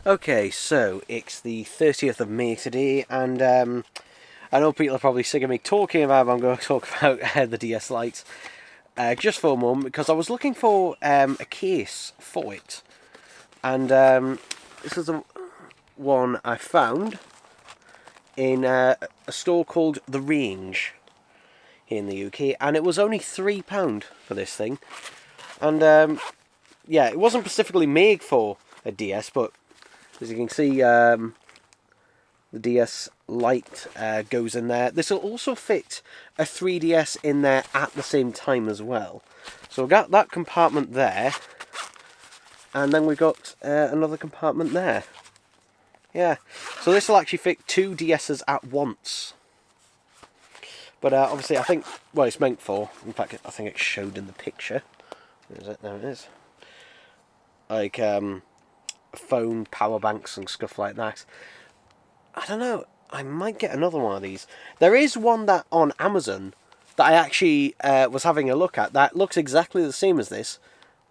Okay, so it's the 30th of May today, and I know people are probably sick of me talking about it, but I'm going to talk about the DS Lite just for a moment because I was looking for a case for it, and this is the one I found in a store called The Range here in the UK, and it was only £3 for this thing, and yeah, it wasn't specifically made for a DS, but as you can see, the DS Lite goes in there. This will also fit a 3DS in there at the same time as well. So we've got that compartment there, and then we've got another compartment there. Yeah, so this will actually fit two DSs at once. But obviously I think, well, it's meant for, in fact I think it's showed in the picture. Where is it? There it is. Like phone, power banks and stuff like that. I don't know, I might get another one of these. There is one that on Amazon that I actually was having a look at that looks exactly the same as this,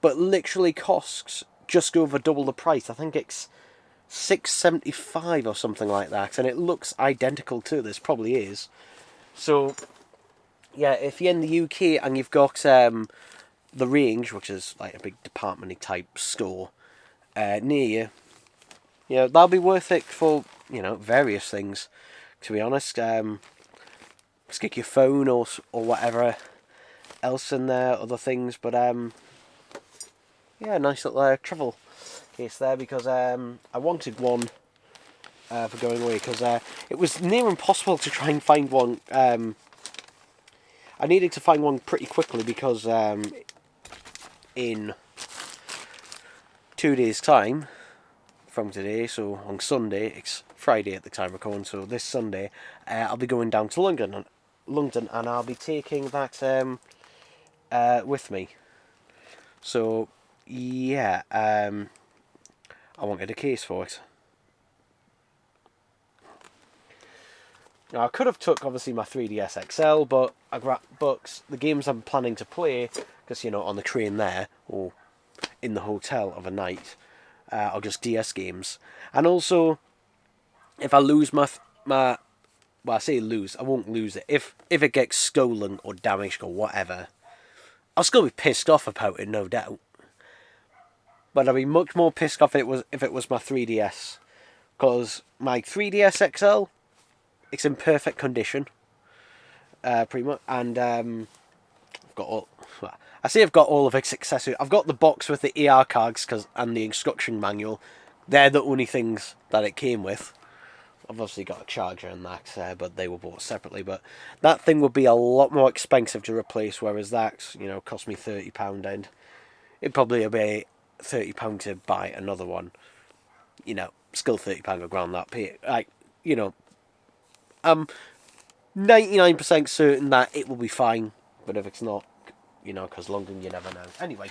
but literally costs just over double the price. I think it's £6.75 or something like that, and it looks identical to this, probably is. So, yeah, if you're in the UK and you've got The Range, which is like a big department-y type store near you, that'll be worth it for, various things, to be honest. Stick your phone or whatever else in there, other things, but yeah, nice little travel case there, because I wanted one for going away, because it was near impossible to try and find one. I needed to find one pretty quickly, because in 2 days' time from today, so on Sunday, it's Friday at the time of recording, so this Sunday, I'll be going down to London, and I'll be taking that with me. So, yeah, I wanted a case for it. Now, I could have took, obviously, my 3DS XL, but I grabbed books, the games I'm planning to play, because, on the train there, or in the hotel of a night, I'll just DS games. And also, if I lose my well, I say lose, I won't lose it. If it gets stolen or damaged or whatever, I'll still be pissed off about it, no doubt. But I'd be much more pissed off if it was my 3DS, because my 3DS XL, it's in perfect condition, pretty much, and I've got all. Well, I say I've got all of its accessories. I've got the box with the ER cards and the instruction manual. They're the only things that it came with. I've obviously got a charger and that, but they were bought separately. But that thing would be a lot more expensive to replace, whereas that, cost me £30, and it'd probably be £30 to buy another one. Still £30 around that pay. I'm 99% certain that it will be fine, but if it's not, because London, you never know. Anyway,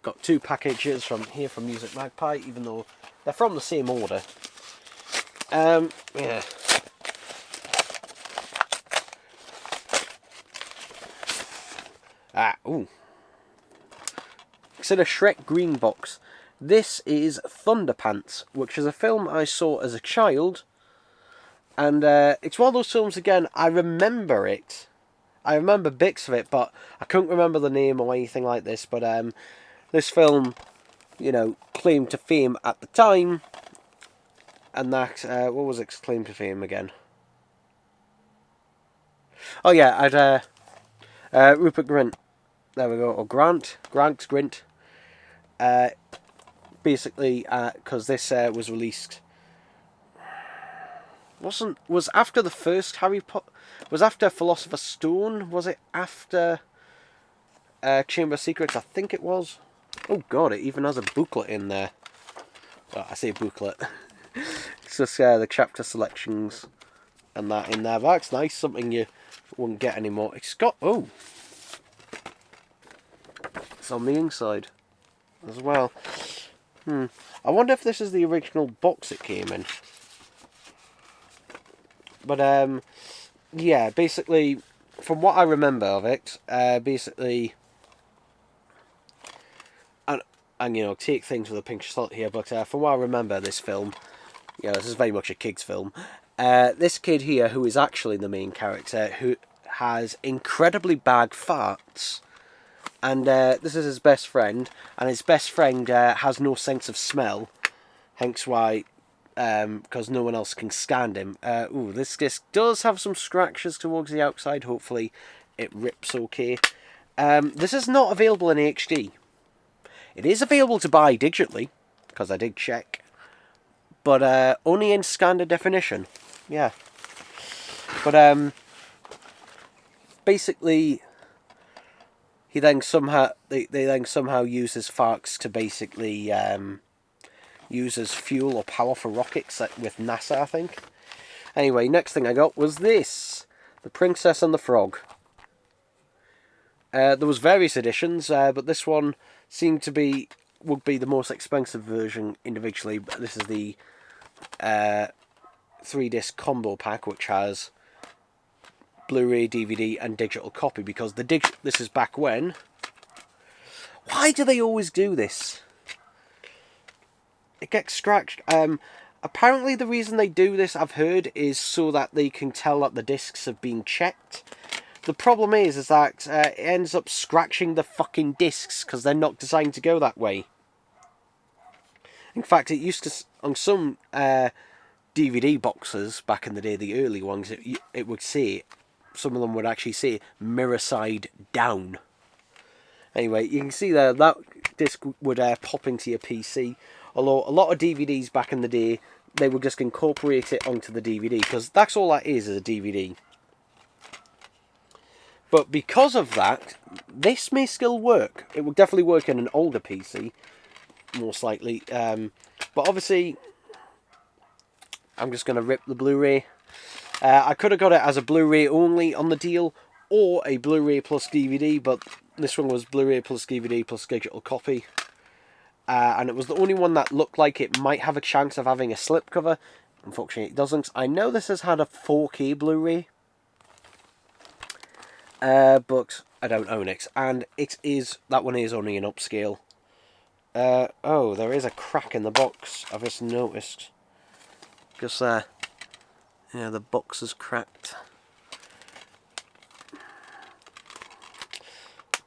got two packages from Music Magpie, even though they're from the same order. Yeah. Ooh. It's in a Shrek green box. This is Thunderpants, which is a film I saw as a child. And it's one of those films, again, I remember it. I remember bits of it, but I couldn't remember the name or anything like this. But this film, claimed to fame at the time. And that, what was its claim to fame again? Oh yeah, I'd Rupert Grint. There we go. Or Grant. Basically, because this was released... Was after the first Harry Potter, was after Philosopher's Stone, was it after Chamber of Secrets? I think it was. Oh god, it even has a booklet in there. Well, I say booklet. It's just the chapter selections and that in there. That's nice, something you wouldn't get anymore. It's got, it's on the inside as well. I wonder if this is the original box it came in. But, yeah, basically, from what I remember of it, basically, and and you know, take things with a pinch of salt here, but from what I remember, this film, you know, this is very much a kid's film. This kid here, who is actually the main character, who has incredibly bad farts, and this is his best friend, and his best friend has no sense of smell, hence why, because no one else can stand him. Ooh, this disc does have some scratches towards the outside. Hopefully, it rips okay. This is not available in HD. It is available to buy digitally, because I did check, but only in standard definition. Yeah. But basically, he then somehow they then somehow use his farts to basically use as fuel or power for rockets with NASA, I think. Anyway, next thing I got was this, The Princess and the Frog. There was various editions, but this one seemed to would be the most expensive version individually. But this is the 3-disc combo pack, which has Blu-ray, DVD, and digital copy. Because this is back when. Why do they always do this? It gets scratched. Apparently, the reason they do this, I've heard, is so that they can tell that the discs have been checked. The problem is that it ends up scratching the fucking discs because they're not designed to go that way. In fact, it used to, on some DVD boxes back in the day, the early ones, it would say, some of them would actually say mirror side down. Anyway, you can see there that disc would pop into your PC. Although a lot of DVDs back in the day, they would just incorporate it onto the DVD because that's all that is a DVD. But because of that, this may still work. It will definitely work in an older PC, most likely. But obviously, I'm just going to rip the Blu-ray. I could have got it as a Blu-ray only on the deal, or a Blu-ray plus DVD, but this one was Blu-ray plus DVD plus digital copy. And it was the only one that looked like it might have a chance of having a slipcover. Unfortunately, it doesn't. I know this has had a 4K Blu-ray, but I don't own it. And that one is only an upscale. Oh, there is a crack in the box, I've just noticed. Just there. Yeah, the box is cracked.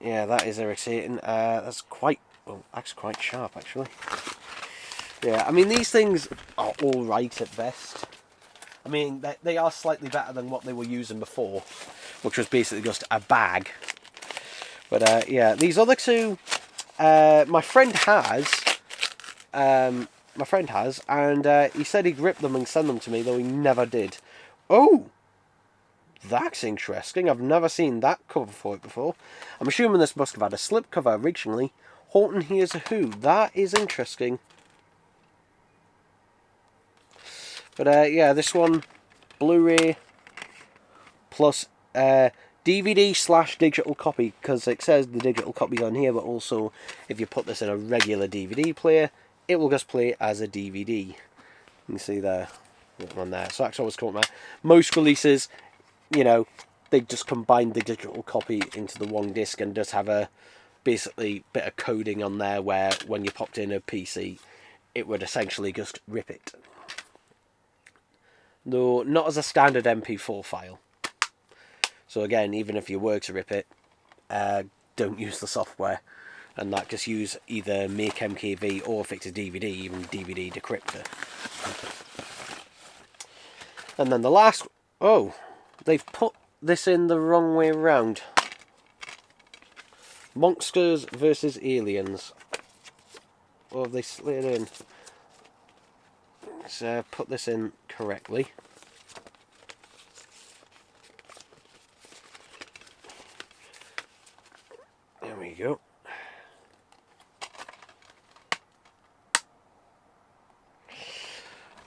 Yeah, that is irritating. That's quite, well, that's quite sharp, actually. Yeah, I mean, these things are alright at best. I mean, they are slightly better than what they were using before, which was basically just a bag. But, yeah, these other two, my friend has, and he said he'd rip them and send them to me, though he never did. Oh! That's interesting. I've never seen that cover for it before. I'm assuming this must have had a slipcover originally. Horton Hears a Who. That is interesting. But yeah, this one, Blu-ray plus DVD/digital copy, because it says the digital copy's on here, but also if you put this in a regular DVD player, it will just play as a DVD. You can see there, on there. So that's always caught my most releases. You know, they just combined the digital copy into the one disc and just have a basically bit of coding on there where when you popped in a PC, it would essentially just rip it. Though not as a standard MP4 file. So again, even if you were to rip it, don't use the software. And that just use either Make MKV or if it's a DVD, even DVD decryptor. And then the last, oh, they've put this in the wrong way around. Monsters versus Aliens. Or have they slid in? Let's put this in correctly. There we go.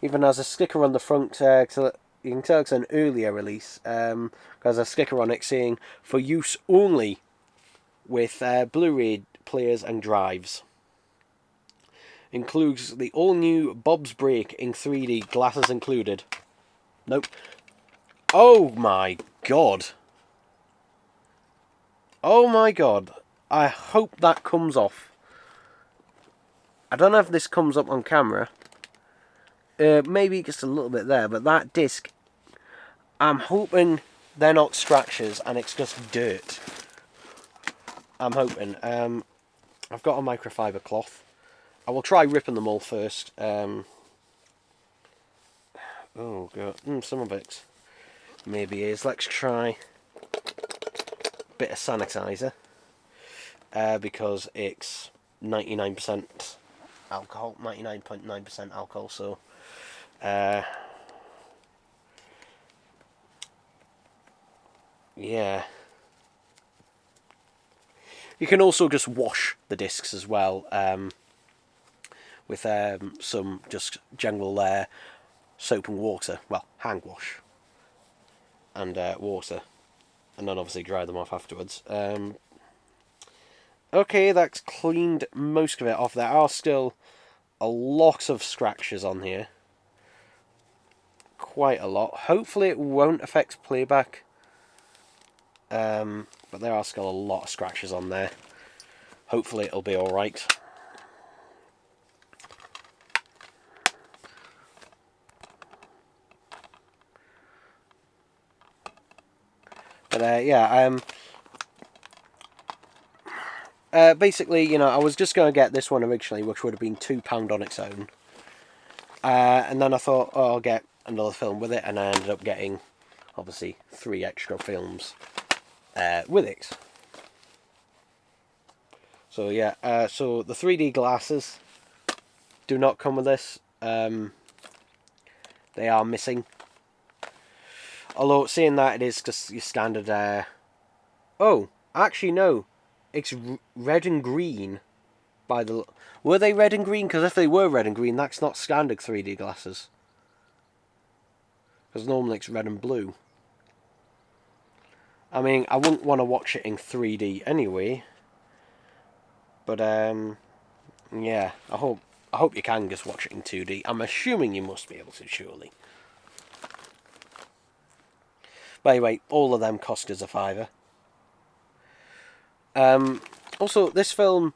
Even has a sticker on the front, so you can tell it's an earlier release. There's a sticker on it saying, for use only with Blu-ray players and drives. Includes the all-new Bob's Break in 3D, glasses included. Nope. Oh my god. Oh my god. I hope that comes off. I don't know if this comes up on camera. Maybe just a little bit there, but that disc, I'm hoping they're not scratches and it's just dirt. I'm hoping. I've got a microfiber cloth. I will try ripping them all first. Oh god, some of it maybe is. Let's try a bit of sanitizer because it's 99% alcohol, 99.9% alcohol. So, yeah. You can also just wash the discs as well with some just general soap and water. Well, hand wash and water. And then obviously dry them off afterwards. Okay, that's cleaned most of it off. There are still a lot of scratches on here. Quite a lot. Hopefully it won't affect playback. But there are still a lot of scratches on there. Hopefully it'll be alright. But yeah, basically, you know, I was just going to get this one originally, which would have been £2 on its own. And then I thought, oh, I'll get another film with it, and I ended up getting, obviously, 3 extra films with it. So yeah, so the 3D glasses do not come with this. They are missing. Although, seeing that it is just your standard... Oh, actually no. It's red and green. By the... Were they red and green? Because if they were red and green, that's not standard 3D glasses. Because normally it's red and blue. I mean, I wouldn't want to watch it in 3D anyway. But, yeah, I hope you can just watch it in 2D. I'm assuming you must be able to, surely. But anyway, all of them cost us £5. Also, this film,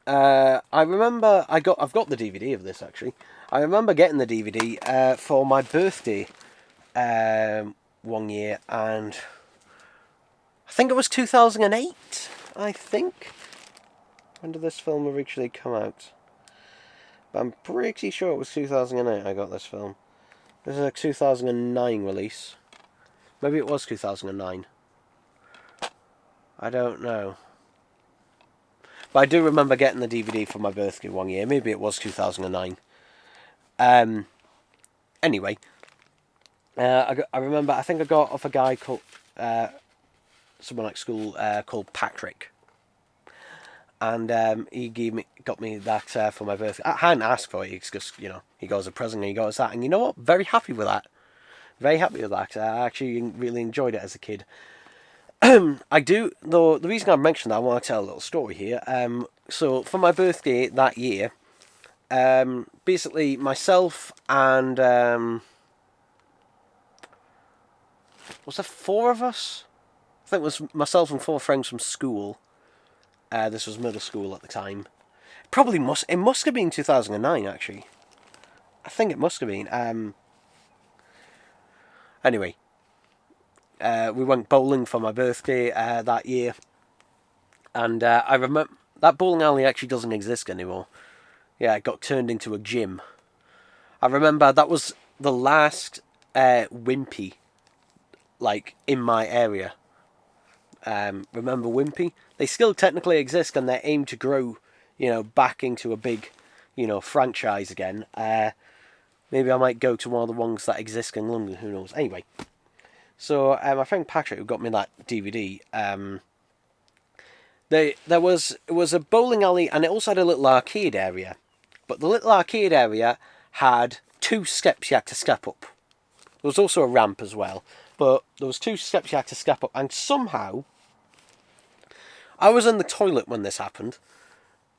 I remember I've got the DVD of this actually. I remember getting the DVD for my birthday one year, and I think it was 2008. I think. When did this film originally come out? But I'm pretty sure it was 2008 I got this film. This is a 2009 release. Maybe it was 2009. I don't know. But I do remember getting the DVD for my birthday one year. Maybe it was 2009. Anyway. I remember, I think I got off a guy called... someone at school called Patrick. And he got me that for my birthday. I hadn't asked for it. It's just, you know, he got us a present and he got us that. And you know what? Very happy with that. Very happy with that. I actually really enjoyed it as a kid. I do, though, the reason I mentioned that, I want to tell a little story here. So, for my birthday that year, basically myself and, was there 4 of us? I think it was myself and 4 friends from school. This was middle school at the time. It must have been 2009, actually. I think it must have been. Anyway, we went bowling for my birthday that year. And I remember, that bowling alley actually doesn't exist anymore. Yeah, it got turned into a gym. I remember that was the last Wimpy, like, in my area. Remember Wimpy? They still technically exist, and they're aimed to grow, you know, back into a big, you know, franchise again. Maybe I might go to one of the ones that exist in London, who knows. Anyway, so my friend Patrick, who got me that DVD, it was a bowling alley, and it also had a little arcade area. But the little arcade area had 2 steps you had to step up. There was also a ramp as well, but there was 2 steps you had to step up, and somehow I was in the toilet when this happened,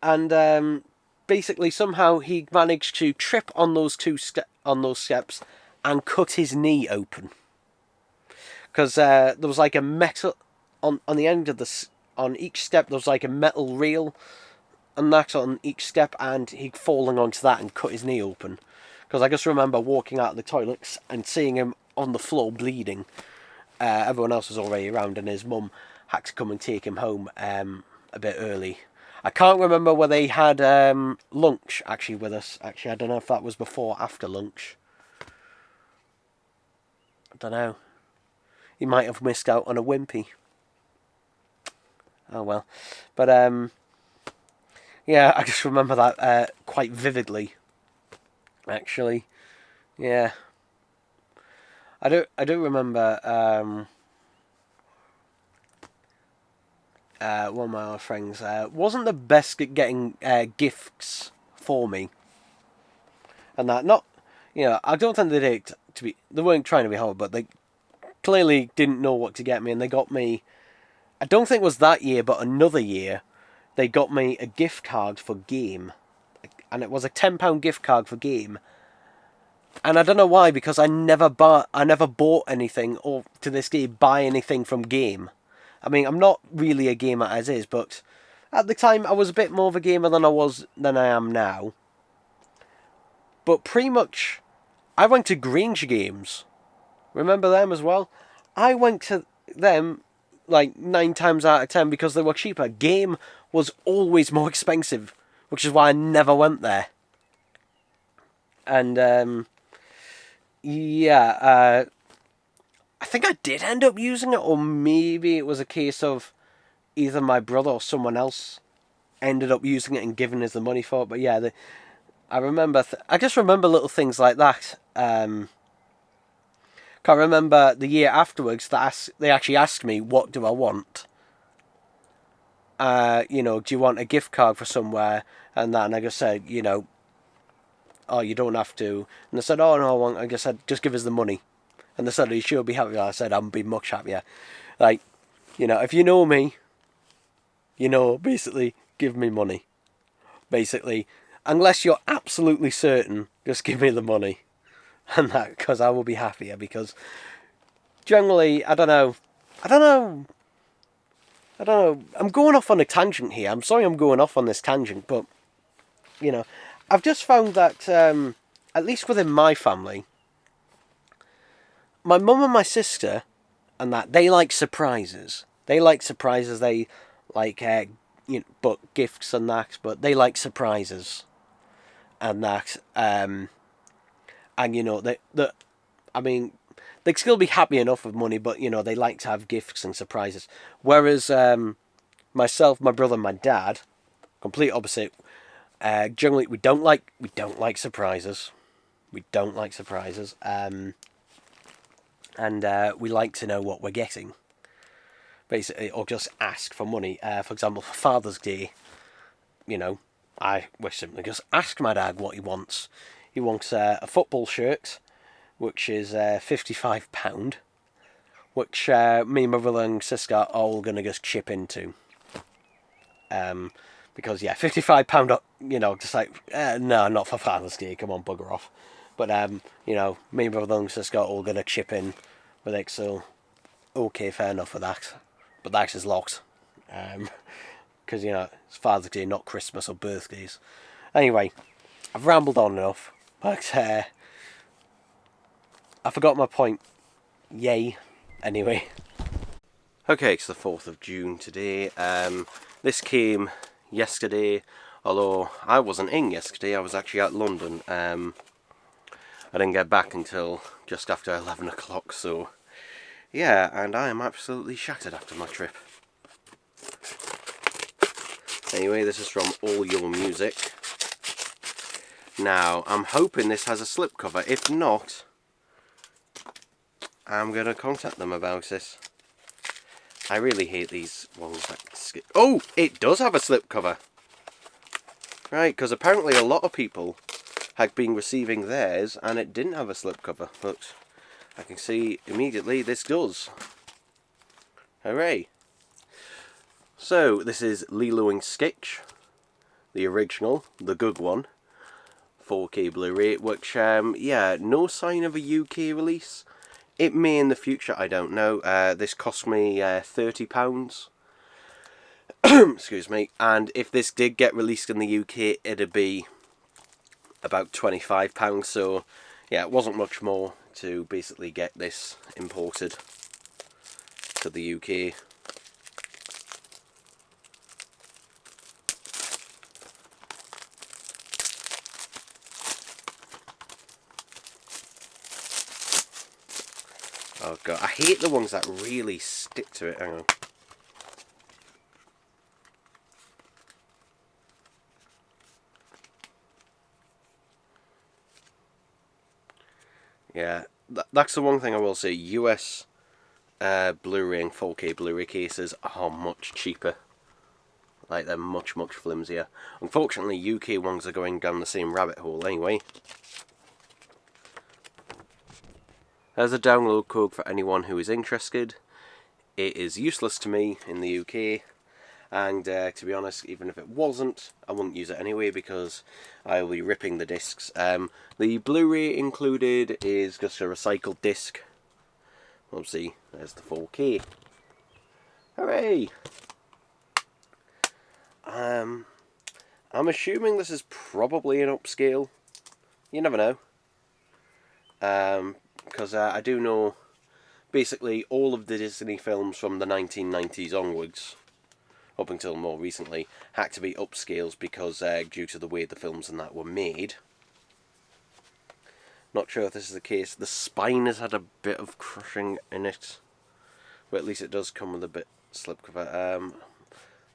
and basically somehow he managed to trip on those steps and cut his knee open, because there was like a metal on the end of on each step. There was like a metal reel and that on each step, and he'd fallen onto that and cut his knee open. Because I just remember walking out of the toilets and seeing him on the floor bleeding. Everyone else was already around, and his mum had to come and take him home a bit early. I can't remember whether they had lunch actually with us. Actually, I don't know if that was before or after lunch. I don't know. He might have missed out on a wimpy. Oh well. But yeah, I just remember that quite vividly. Actually, yeah. I do remember one of my other friends wasn't the best at getting gifts for me, and that not, I don't think they did they weren't trying to be hard, but they clearly didn't know what to get me, and they got me. I don't think it was that year, but another year, they got me a gift card for Game, and it was a £10 gift card for Game. And I don't know why, because I never bought anything, or to this day buy anything from Game. I mean, I'm not really a gamer as is, but at the time I was a bit more of a gamer than I am now. But pretty much, I went to Grange Games. Remember them as well? I went to them like 9 times out of 10 because they were cheaper. Game was always more expensive, which is why I never went there. And yeah, I think I did end up using it, or maybe it was a case of either my brother or someone else ended up using it and giving us the money for it. But yeah, I remember. I just remember little things like that. Can't remember the year afterwards that they actually asked me, "What do I want?" Do you want a gift card for somewhere? And that, and I just said, oh, you don't have to. And they said, oh no, I just said, just give us the money. And they said, are you sure you'll be happy? I said, I'll be much happier. Like, if you know me, basically, give me money. Basically, unless you're absolutely certain, just give me the money. And that, because I will be happier, because generally, I don't know. I'm going off on a tangent here. I'm sorry I'm going off on this tangent, but, I've just found that, at least within my family, my mum and my sister, and that, they like surprises. They like book gifts and that, but they like surprises. And that, I mean, they'd still be happy enough with money, but, they like to have gifts and surprises. Whereas, myself, my brother and my dad, complete opposite. Generally, we don't like surprises. We don't like surprises. And we like to know what we're getting. Basically, or just ask for money. For example, for Father's Day, I will simply just ask my dad what he wants. He wants a football shirt, which is £55, which me, my brother and sister are all going to just chip into. Because, yeah, £55, just like, no, not for Father's Day, come on, bugger off. But, me and brother and sister are all going to chip in with it, so, okay, fair enough for that. But that is locked. Because, it's Father's Day, not Christmas or birthdays. Anyway, I've rambled on enough, but, I forgot my point. Yay. Anyway. Okay, it's the 4th of June today. This came yesterday, although I wasn't in yesterday, I was actually at London. I didn't get back until just after 11 o'clock, so yeah, and I am absolutely shattered after my trip. Anyway, this is from All Your Music. Now, I'm hoping this has a slipcover. If not, I'm going to contact them about this. I really hate these ones that skip. Oh, it does have a slipcover. Right, because apparently a lot of people had been receiving theirs and it didn't have a slipcover. But I can see immediately this does. Hooray. So, this is Lilo and Stitch, the original, the good one, 4K Blu-ray, which, yeah, no sign of a UK release. It may in the future, I don't know. This cost me £30. Excuse me. And if this did get released in the UK, it'd be about £25. So yeah, it wasn't much more to basically get this imported to the UK. Oh god, I hate the ones that really stick to it. Hang on. Yeah, that's the one thing I will say. US Blu-ray and 4K Blu-ray cases are much cheaper. Like, they're much, much flimsier. Unfortunately, UK ones are going down the same rabbit hole anyway. There's a download code for anyone who is interested. It is useless to me in the UK. And to be honest, even if it wasn't, I wouldn't use it anyway because I will be ripping the discs. The Blu-ray included is just a recycled disc. We'll see. There's the 4K. Hooray! I'm assuming this is probably an upscale. You never know. Because I do know basically all of the Disney films from the 1990s onwards, up until more recently, had to be upscales because due to the way the films and that were made. Not sure if this is the case. The spine has had a bit of crushing in it, but at least it does come with a bit slipcover.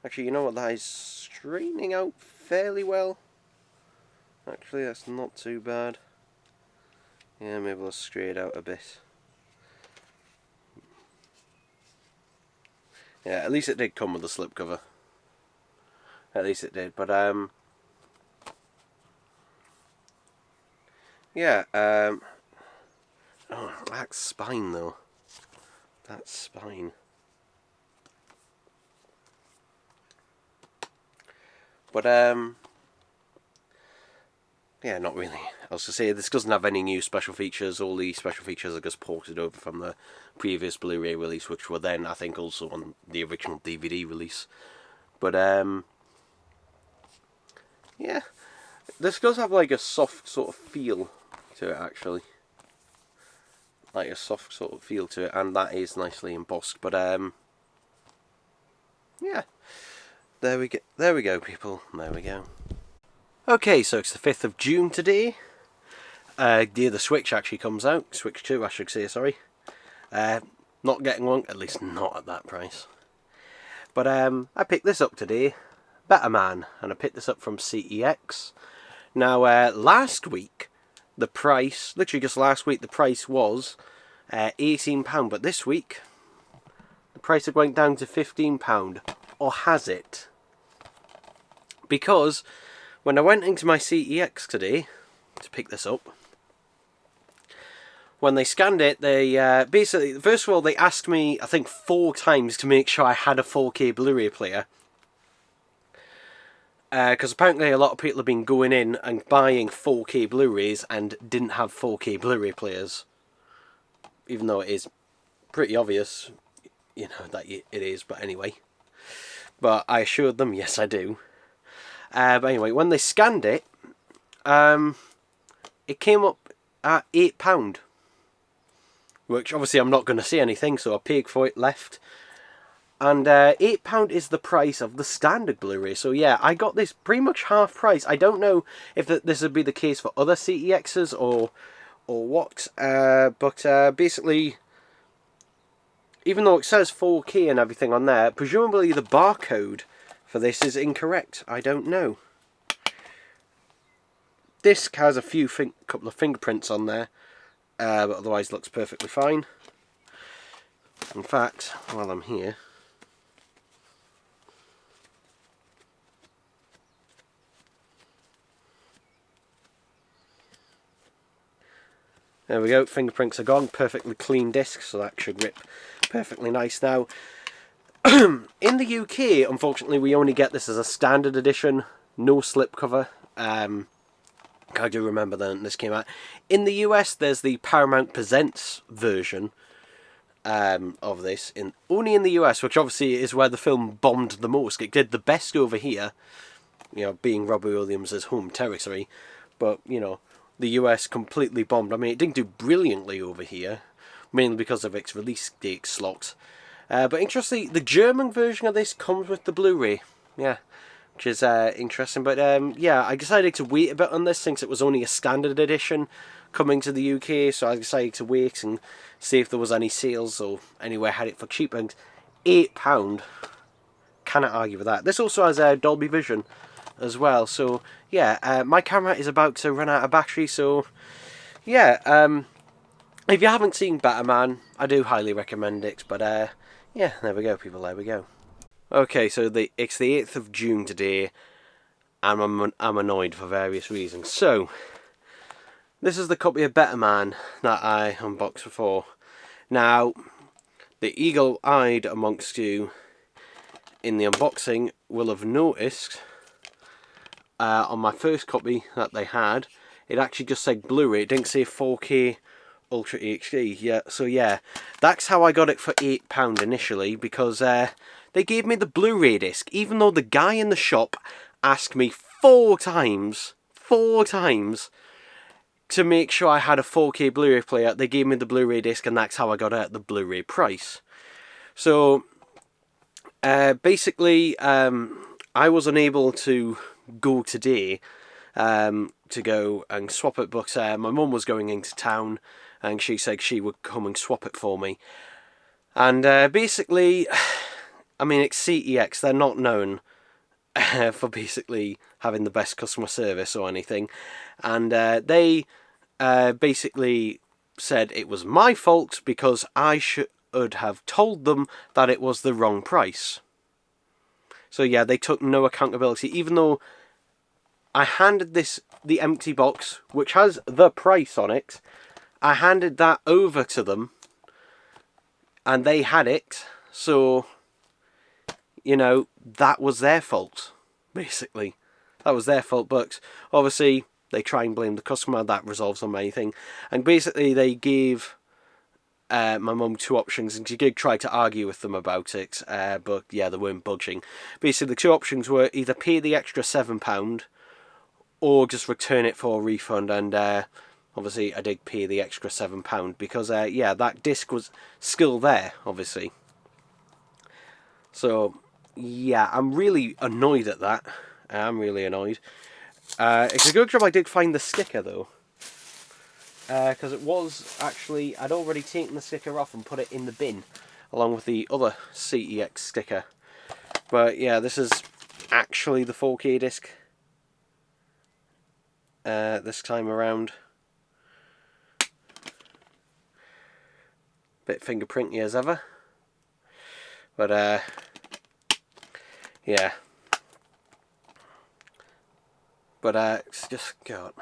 Actually, you know what? That is straightening out fairly well. Actually, that's not too bad. Yeah, maybe we'll stray it out a bit. Yeah, at least it did come with a slipcover. At least it did, but yeah, oh, that spine though. That spine. But yeah, not really. I was to say, this doesn't have any new special features. All the special features are just ported over from the previous Blu-ray release, which were then, I think, also on the original DVD release. But yeah, this does have like a soft sort of feel to it, actually. Like a soft sort of feel to it, and that is nicely embossed. But yeah, there we go, people. There we go. Okay, so it's the 5th of June today. Day the Switch actually comes out. Switch 2, I should say, sorry. Not getting one, at least not at that price. But I picked this up today, Better Man, and I picked this up from CEX. Now, last week, the price, literally just last week, the price was £18, but this week, the price is going down to £15, or has it? Because when I went into my CEX today to pick this up, when they scanned it, they basically, first of all, they asked me, I think 4 times to make sure I had a 4K Blu-ray player. Because apparently a lot of people have been going in and buying 4K Blu-rays and didn't have 4K Blu-ray players. Even though it is pretty obvious, you know, that it is, but anyway. But I assured them, yes I do. But anyway, when they scanned it, it came up at £8. Which obviously I'm not going to see anything, so I paid for it, left. And £8 is the price of the standard Blu-ray. So yeah, I got this pretty much half price. I don't know if this would be the case for other CEXs or what. But basically, even though it says 4K and everything on there, presumably the barcode for this is incorrect. I don't know. Disc has a couple of fingerprints on there, but otherwise looks perfectly fine. In fact, while I'm here, there we go, fingerprints are gone, perfectly clean disc, so that should grip perfectly nice now. In the UK, unfortunately, we only get this as a standard edition, no slipcover. I do remember that this came out. In the US, there's the Paramount Presents version, of this only in the US, which obviously is where the film bombed the most. It did the best over here, you know, being Robbie Williams' home territory, but you know, the US completely bombed. I mean, it didn't do brilliantly over here, mainly because of its release date slot. But interestingly, the German version of this comes with the Blu-ray. Yeah, which is interesting. But yeah, I decided to wait a bit on this since it was only a standard edition coming to the UK. So I decided to wait and see if there was any sales or anywhere had it for cheap. And £8, cannot argue with that. This also has Dolby Vision as well. So yeah, my camera is about to run out of battery. So yeah, if you haven't seen Batman, I do highly recommend it. But yeah, there we go, people. There we go. Okay, so it's the 8th of June today, and I'm annoyed for various reasons. So, this is the copy of Better Man that I unboxed before. Now, the eagle-eyed amongst you in the unboxing will have noticed on my first copy that they had, it actually just said Blu-ray. It didn't say 4K Ultra HD. Yeah, so yeah, that's how I got it for £8 initially, because they gave me the Blu-ray disc, even though the guy in the shop asked me four times to make sure I had a 4K Blu-ray player. They gave me the Blu-ray disc, and that's how I got it at the Blu-ray price. So basically, I was unable to go today to go and swap it, but my mum was going into town, and she said she would come and swap it for me. And basically, I mean, it's CEX. They're not known for basically having the best customer service or anything. And they basically said it was my fault because I should have told them that it was the wrong price. So yeah, they took no accountability, even though I handed the empty box, which has the price on it, I handed that over to them, and they had it, so, you know, that was their fault, basically. That was their fault, but obviously they try and blame the customer. That resolves on anything. And basically they gave my mum two options, and she did try to argue with them about it, but yeah, they weren't budging. Basically, the two options were either pay the extra £7 or just return it for a refund, and obviously I did pay the extra £7 because yeah, that disc was still there, obviously. So yeah, I'm really annoyed at that. I'm really annoyed. It's a good job I did find the sticker though, because it was actually, I'd already taken the sticker off and put it in the bin along with the other CEX sticker. But yeah, this is actually the 4K disc this time around. Bit fingerprinty as ever, but yeah, but it's just, God,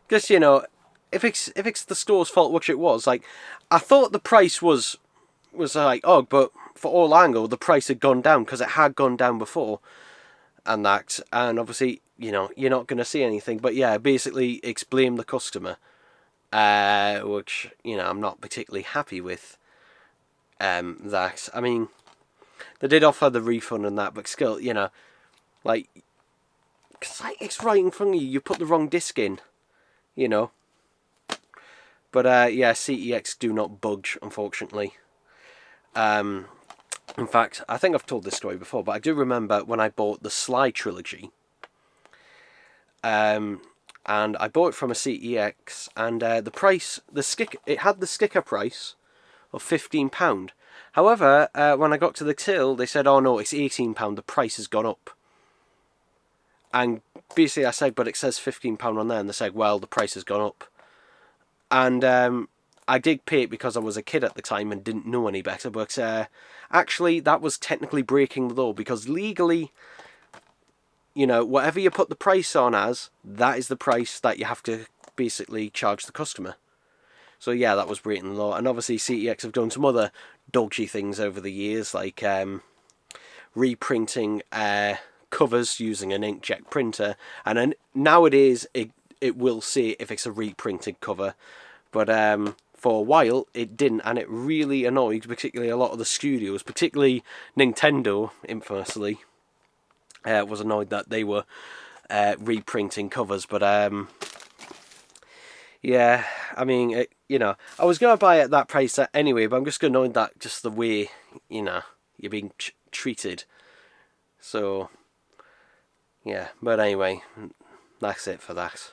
just, you know, if it's the store's fault, which it was, like, I thought the price was like, oh, but for all angle the price had gone down because it had gone down before, and that, and obviously, you know, you're not going to see anything. But yeah, basically it's blame the customer, which, you know, I'm not particularly happy with that. I mean, they did offer the refund and that, but still, you know, like, cause like, it's right in front of you, you put the wrong disc in, you know. But yeah, CEX do not budge, unfortunately. In fact, I think I've told this story before, but I do remember when I bought the Sly trilogy, and I bought it from a CEX, and the price, it had the sticker price of £15. However, when I got to the till, they said, oh no, it's £18, the price has gone up. And basically I said, but it says £15 on there, and they said, well, the price has gone up. And I did pay it because I was a kid at the time and didn't know any better, but actually that was technically breaking the law, because legally, you know, whatever you put the price on as, that is the price that you have to basically charge the customer. So yeah, that was breaking the law. And obviously CEX have done some other dodgy things over the years, like reprinting covers using an inkjet printer, and nowadays it will say if it's a reprinted cover. But for a while it didn't, and it really annoyed particularly a lot of the studios, particularly Nintendo, infamously, was annoyed that they were reprinting covers. But yeah, I mean, you know, I was going to buy it at that price anyway, but I'm just annoyed that just the way, you know, you're being treated. So, yeah, but anyway, that's it for that.